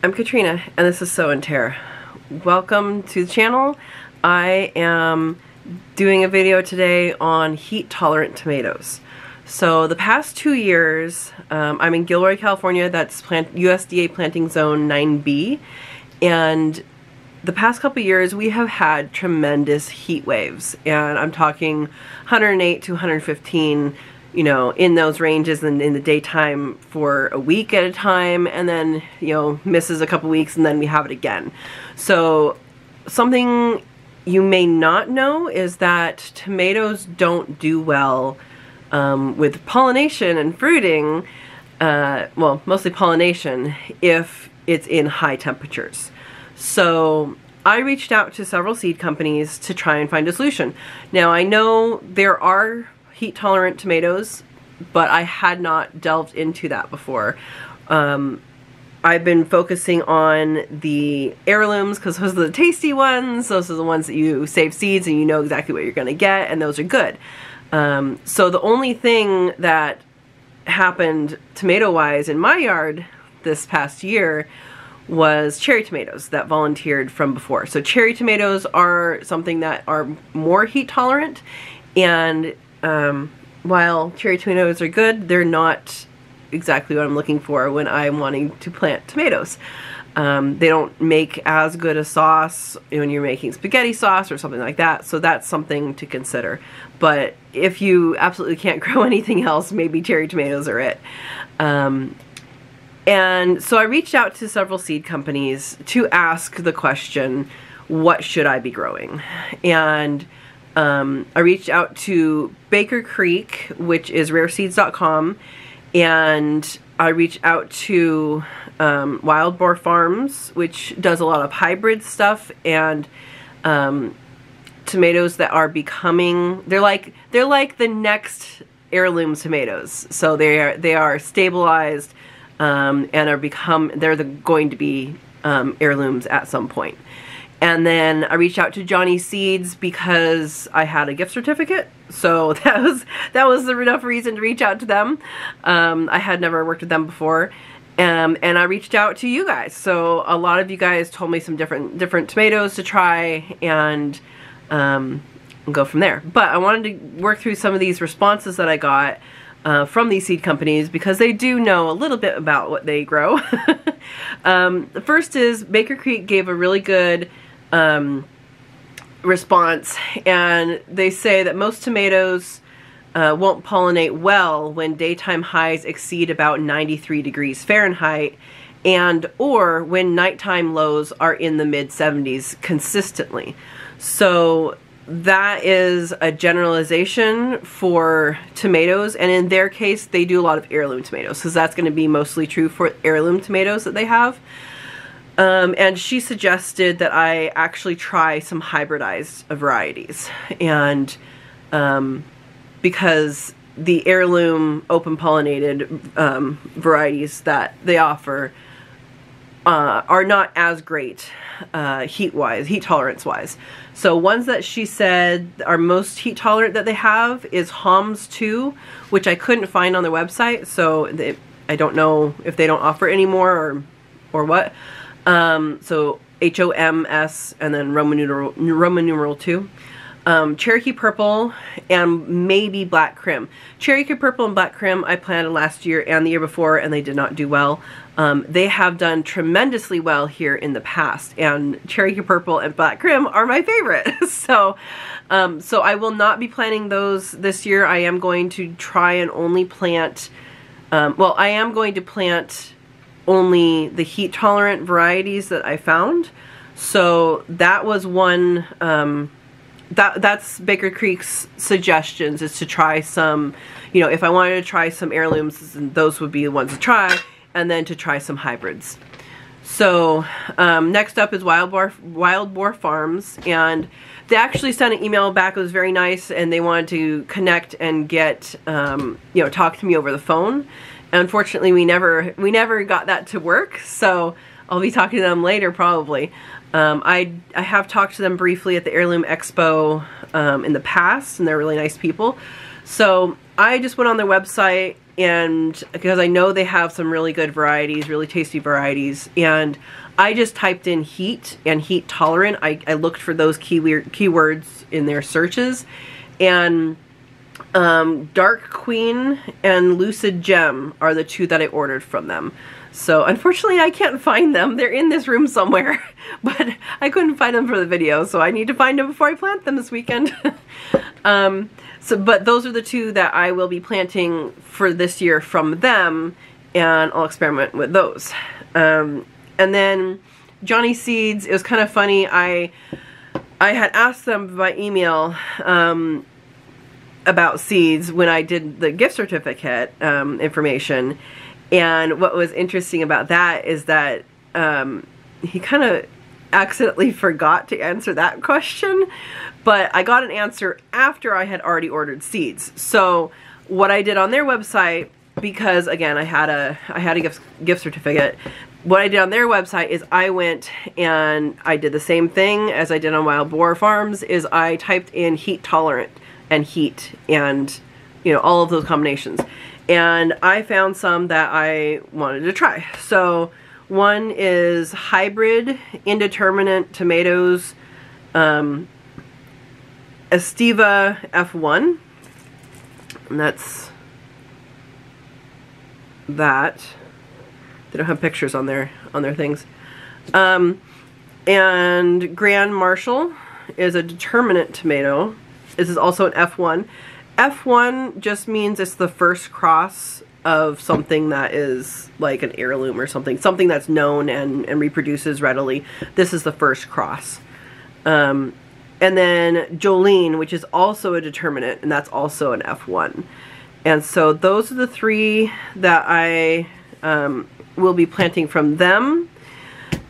I'm Katrina, and this is So and Tare. Welcome to the channel. I am doing a video today on heat-tolerant tomatoes. So the past 2 years, I'm in Gilroy, California. That's USDA planting zone 9B, and the past couple years we have had tremendous heat waves, and I'm talking 108 to 115, you know, in those ranges and in the daytime for a week at a time, and then, you know, misses a couple weeks and then we have it again. So something you may not know is that tomatoes don't do well with pollination and fruiting, well, mostly pollination, if it's in high temperatures. So I reached out to several seed companies to try and find a solution. Now, I know there are heat-tolerant tomatoes, but I had not delved into that before. I've been focusing on the heirlooms because those are the tasty ones. Those are the ones that you save seeds and you know exactly what you're going to get, and those are good. So the only thing that happened tomato-wise in my yard this past year was cherry tomatoes that volunteered from before. So cherry tomatoes are something that are more heat-tolerant, and while cherry tomatoes are good, they're not exactly what I'm looking for when I'm wanting to plant tomatoes. They don't make as good a sauce when you're making spaghetti sauce or something like that, so that's something to consider. But if you absolutely can't grow anything else, maybe cherry tomatoes are it. And so I reached out to several seed companies to ask the question, what should I be growing? And I reached out to Baker Creek, which is rareseeds.com, and I reached out to Wild Boar Farms, which does a lot of hybrid stuff, and tomatoes that are becoming, they're like the next heirloom tomatoes. So they are stabilized and they're going to be heirlooms at some point. And then I reached out to Johnny Seeds because I had a gift certificate, so that was enough reason to reach out to them. I had never worked with them before, and I reached out to you guys. So a lot of you guys told me some different tomatoes to try, and go from there. But I wanted to work through some of these responses that I got from these seed companies because they do know a little bit about what they grow. The first is Baker Creek gave a really good response, and they say that most tomatoes won't pollinate well when daytime highs exceed about 93 degrees Fahrenheit and or when nighttime lows are in the mid-70s consistently. So that is a generalization for tomatoes, and in their case they do a lot of heirloom tomatoes, because that's going to be mostly true for heirloom tomatoes that they have. And she suggested that I actually try some hybridized varieties, and because the heirloom open pollinated varieties that they offer are not as great heat tolerance wise. So ones that she said are most heat tolerant that they have is Homs 2, which I couldn't find on their website, so I don't know if they don't offer it anymore or what. So HOMS and then Roman numeral 2. Cherokee Purple and maybe Black Crim. Cherokee Purple and Black Crim I planted last year and the year before, and they did not do well. They have done tremendously well here in the past, and Cherokee Purple and Black Crim are my favorite. So I will not be planting those this year. I am going to try and only plant, well, I am going to plant only the heat-tolerant varieties that I found. So that was one, that's Baker Creek's suggestions, is to try some, you know, if I wanted to try some heirlooms, those would be the ones to try, and then to try some hybrids. So next up is Wild Boar Farms, and they actually sent an email back. It was very nice, and they wanted to connect and get, you know, talk to me over the phone. Unfortunately, we never got that to work, so I'll be talking to them later probably. I have talked to them briefly at the Heirloom Expo in the past, and they're really nice people. So I just went on their website and because I know they have some really good varieties, really tasty varieties, and I just typed in heat and heat tolerant. I looked for those keywords in their searches, and Dark Queen and Lucid Gem are the two that I ordered from them. So unfortunately I can't find them. They're in this room somewhere, but I couldn't find them for the video, so I need to find them before I plant them this weekend. But those are the two that I will be planting for this year from them, and I'll experiment with those. And then Johnny Seeds, it was kind of funny. I had asked them by email about seeds when I did the gift certificate information, and what was interesting about that is that he kind of accidentally forgot to answer that question, but I got an answer after I had already ordered seeds. So what I did on their website, because again I had a gift certificate, what I did on their website is I went and I did the same thing as I did on Wild Boar Farms, is I typed in heat tolerant and heat and, you know, all of those combinations, and I found some that I wanted to try. So one is hybrid indeterminate tomatoes, Estiva F1, and that's that. They don't have pictures on their things. And Grand Marshal is a determinate tomato. This is also an F1. F1 just means it's the first cross of something that is like an heirloom or something that's known and reproduces readily. This is the first cross. And then Jolene, which is also a determinate, and that's also an F1. And so those are the three that I will be planting from them.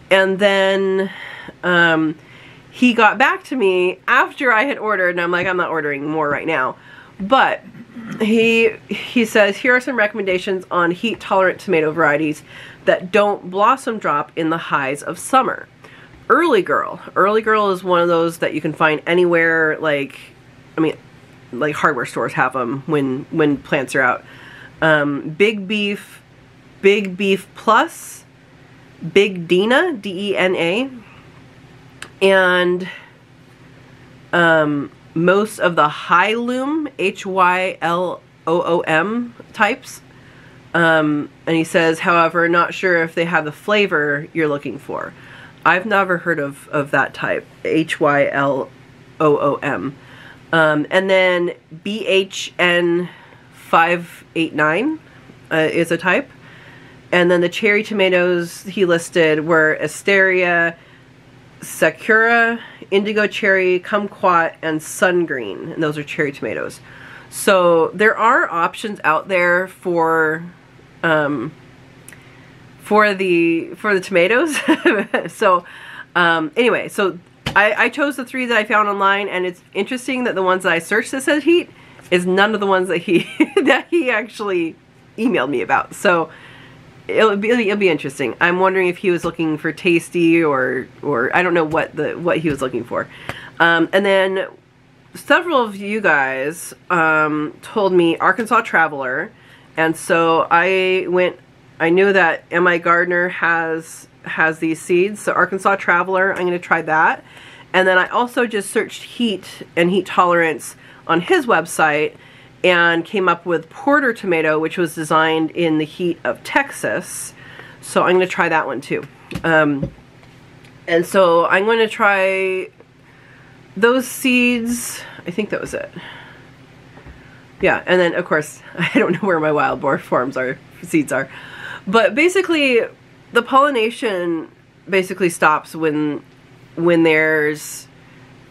And then he got back to me after I had ordered, and I'm like, I'm not ordering more right now. But he says, here are some recommendations on heat-tolerant tomato varieties that don't blossom drop in the highs of summer. Early Girl. Early Girl is one of those that you can find anywhere, like, I mean, like hardware stores have them when plants are out. Big Beef Plus, Big Dina, D-E-N-A, and most of the high loom, H-Y-L-O-O-M types. And he says, however, not sure if they have the flavor you're looking for. I've never heard of that type, H-Y-L-O-O-M. And then BHN 589 is a type. And then the cherry tomatoes he listed were Asteria, Sakura, Indigo Cherry, Kumquat, and Sun Green. And those are cherry tomatoes. So there are options out there for the tomatoes. So anyway, so I chose the three that I found online, and it's interesting that the ones that I searched that said heat is none of the ones that he actually emailed me about. So it'll be interesting. I'm wondering if he was looking for tasty or I don't know what he was looking for. And then several of you guys told me Arkansas Traveler, and so I knew that M.I. Gardner has these seeds, so Arkansas Traveler, I'm going to try that. And then I also just searched heat and heat tolerance on his website and came up with Porter Tomato, which was designed in the heat of Texas. So I'm going to try that one too. And so I'm going to try those seeds. I think that was it. Yeah, and then of course, I don't know where my Wild Boar Farms seeds are. But basically, the pollination basically stops when there's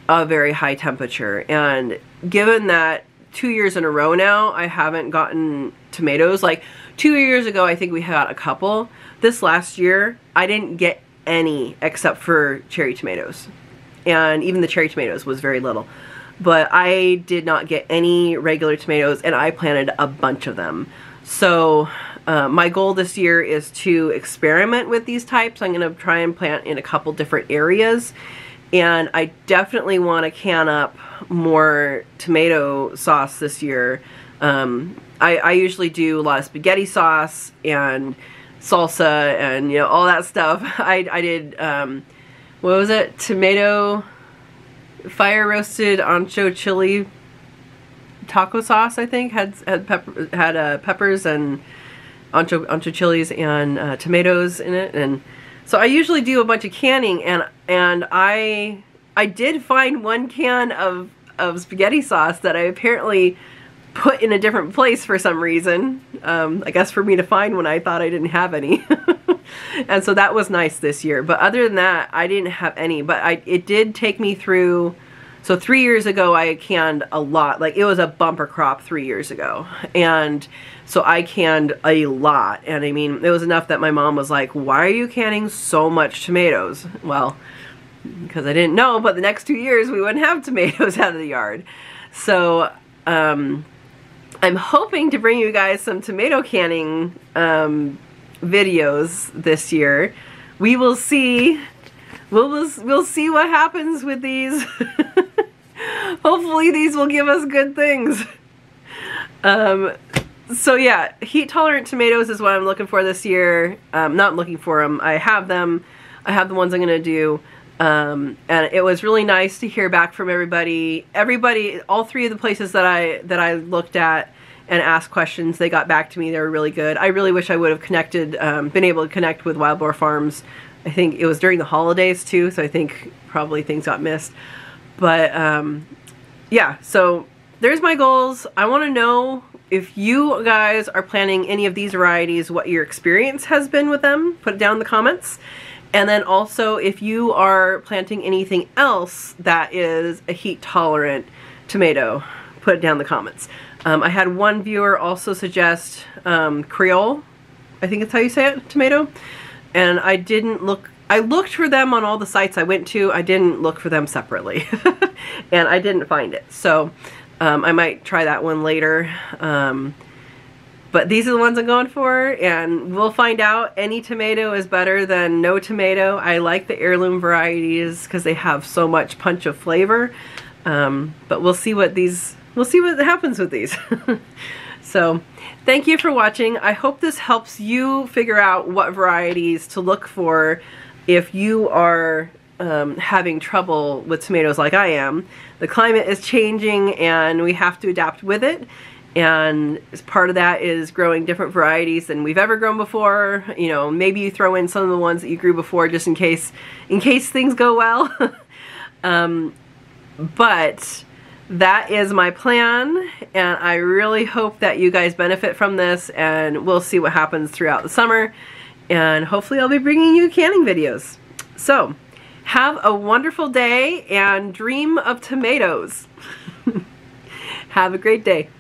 a very high temperature. And given that 2 years in a row now I haven't gotten tomatoes, like 2 years ago I think we had a couple. This last year I didn't get any except for cherry tomatoes, and even the cherry tomatoes was very little. But I did not get any regular tomatoes, and I planted a bunch of them. So my goal this year is to experiment with these types. I'm going to try and plant in a couple different areas, and I definitely want to can up more tomato sauce this year I usually do a lot of spaghetti sauce and salsa and, you know, all that stuff. I did, what was it? Tomato fire roasted ancho chili taco sauce, I think. Had peppers and ancho chilies and tomatoes in it. And so I usually do a bunch of canning, and I did find one can of spaghetti sauce that I apparently put in a different place for some reason. I guess for me to find when I thought I didn't have any. And so that was nice this year. But other than that, I didn't have any. But it did take me through, so 3 years ago I canned a lot. Like, it was a bumper crop 3 years ago. And so I canned a lot. And I mean, it was enough that my mom was like, why are you canning so much tomatoes? Well, because I didn't know, but the next 2 years we wouldn't have tomatoes out of the yard. So I'm hoping to bring you guys some tomato canning videos this year. We will see. We'll see what happens with these. Hopefully these will give us good things. So yeah, heat-tolerant tomatoes is what I'm looking for this year. Not looking for them. I have them. I have the ones I'm going to do. And it was really nice to hear back from everybody. All three of the places that I looked at and asked questions, they got back to me. They were really good. I really wish I would have been able to connect with Wild Boar Farms. I think it was during the holidays too, so I think probably things got missed. But yeah, so there's my goals. I want to know if you guys are planting any of these varieties, what your experience has been with them. Put it down in the comments. And then also, if you are planting anything else that is a heat-tolerant tomato, put it down in the comments. I had one viewer also suggest quail, I think it's how you say it, tomato. And I didn't look, I looked for them on all the sites I went to. I didn't look for them separately. And I didn't find it. So I might try that one later. But these are the ones I'm going for, and we'll find out. Any tomato is better than no tomato. I like the heirloom varieties because they have so much punch of flavor. But we'll see what happens with these. So thank you for watching. I hope this helps you figure out what varieties to look for if you are having trouble with tomatoes like I am. The climate is changing and we have to adapt with it. And as part of that is growing different varieties than we've ever grown before. You know, maybe you throw in some of the ones that you grew before just in case things go well. But that is my plan, and I really hope that you guys benefit from this, and we'll see what happens throughout the summer. And hopefully I'll be bringing you canning videos. So, have a wonderful day and dream of tomatoes. Have a great day.